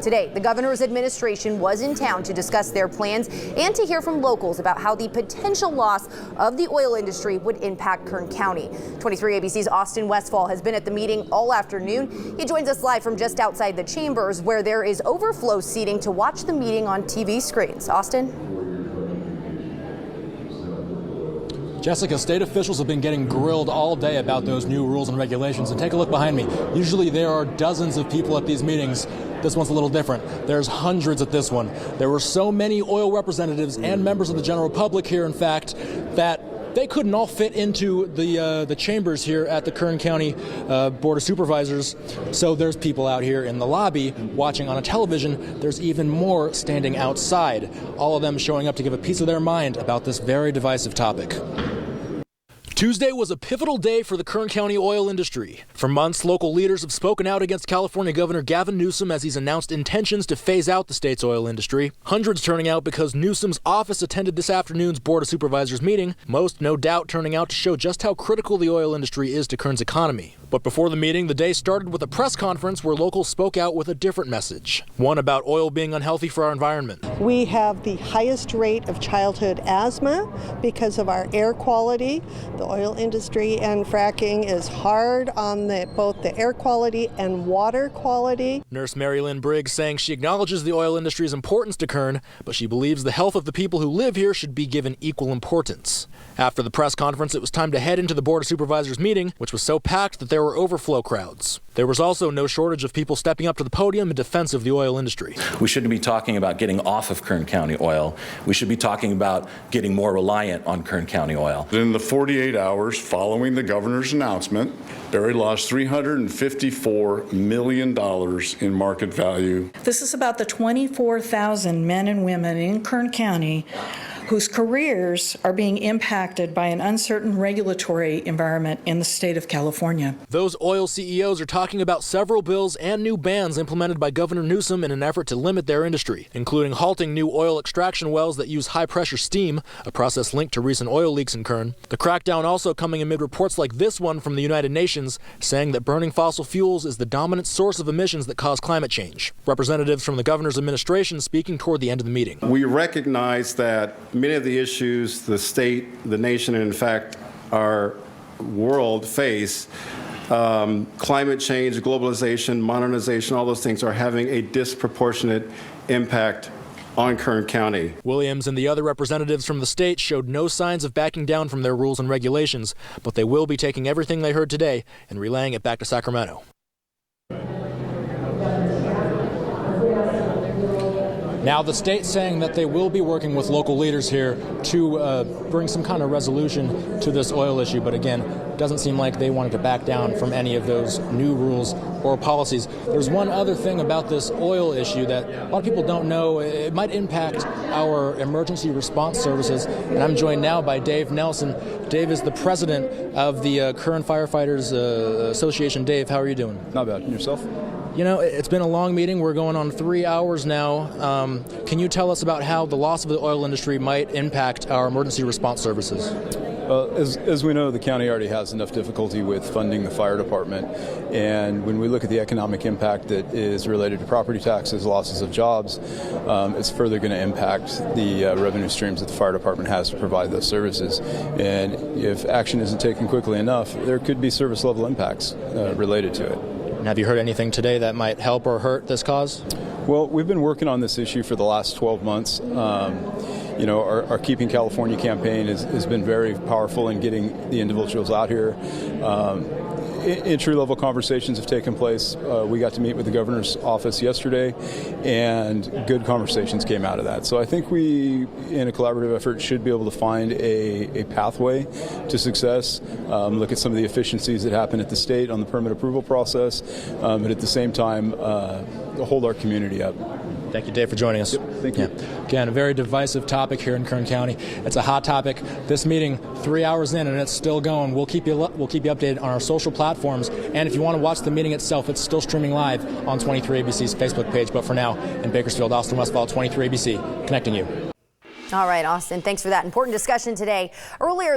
Today, the governor's administration was in town to discuss their plans and to hear from locals about how the potential loss of the oil industry would impact Kern County. 23 ABC's Austin Westfall has been at the meeting all afternoon. He joins us live from just outside the chambers, where there is overflow seating to watch the meeting on TV screens. Austin? Jessica, state officials have been getting grilled all day about those new rules and regulations. And take a look behind me. Usually there are dozens of people at these meetings. This one's a little different. There's hundreds at this one. There were so many oil representatives and members of the general public here, in fact, that they couldn't all fit into the chambers here at the Kern County Board of Supervisors. So there's people out here in the lobby watching on a television. There's even more standing outside, all of them showing up to give a piece of their mind about this very divisive topic. Tuesday was a pivotal day for the Kern County oil industry. For months, local leaders have spoken out against California Governor Gavin Newsom as he's announced intentions to phase out the state's oil industry. Hundreds turning out because Newsom's office attended this afternoon's Board of Supervisors meeting. Most, no doubt, turning out to show just how critical the oil industry is to Kern's economy. But before the meeting, the day started with a press conference where locals spoke out with a different message. One about oil being unhealthy for our environment. We have the highest rate of childhood asthma because of our air quality. The oil industry and fracking is hard on both the air quality and water quality. Nurse Mary Lynn Briggs saying she acknowledges the oil industry's importance to Kern, but she believes the health of the people who live here should be given equal importance. After the press conference, it was time to head into the Board of Supervisors meeting, which was so packed that there were overflow crowds. There was also no shortage of people stepping up to the podium in defense of the oil industry. We shouldn't be talking about getting off of Kern County oil. We should be talking about getting more reliant on Kern County oil. In the 48 hours following the governor's announcement, Barry lost $354 million in market value. This is about the 24,000 men and women in Kern County whose careers are being impacted by an uncertain regulatory environment in the state of California. Those oil CEOs are talking about several bills and new bans implemented by Governor Newsom in an effort to limit their industry, including halting new oil extraction wells that use high-pressure steam, a process linked to recent oil leaks in Kern. The crackdown also coming amid reports like this one from the United Nations, saying that burning fossil fuels is the dominant source of emissions that cause climate change. Representatives from the governor's administration speaking toward the end of the meeting. We recognize that many of the issues the state, the nation, and in fact our world face, climate change, globalization, modernization, all those things are having a disproportionate impact on Kern County. Williams and the other representatives from the state showed no signs of backing down from their rules and regulations, but they will be taking everything they heard today and relaying it back to Sacramento. Now, the state's saying that they will be working with local leaders here to bring some kind of resolution to this oil issue. But again, it doesn't seem like they wanted to back down from any of those new rules or policies. There's one other thing about this oil issue that a lot of people don't know. It might impact our emergency response services. And I'm joined now by Dave Nelson. Dave is the president of the Kern Firefighters Association. Dave, how are you doing? Not bad. And yourself? You know, it's been a long meeting. We're going on 3 hours now. Can you tell us about how the loss of the oil industry might impact our emergency response services? Well, as we know, the county already has enough difficulty with funding the fire department. And when we look at the economic impact that is related to property taxes, losses of jobs, it's further going to impact the revenue streams that the fire department has to provide those services. And if action isn't taken quickly enough, there could be service level impacts related to it. And have you heard anything today that might help or hurt this cause? Well, we've been working on this issue for the last 12 months. You know, our Keeping California campaign has been very powerful in getting the individuals out here. Entry-level conversations have taken place. We got to meet with the governor's office yesterday, and good conversations came out of that. So I think we, in a collaborative effort, should be able to find a pathway to success, look at some of the efficiencies that happen at the state on the permit approval process, but at the same time, hold our community up. Thank you, Dave, for joining us. Yep, thank you. Yeah. Again, a very divisive topic here in Kern County. It's a hot topic. This meeting, 3 hours in, and it's still going. We'll keep you updated on our social platforms. And if you want to watch the meeting itself, it's still streaming live on 23 ABC's Facebook page. But for now, in Bakersfield, Austin Westfall, 23 ABC, connecting you. All right, Austin, thanks for that important discussion today. Earlier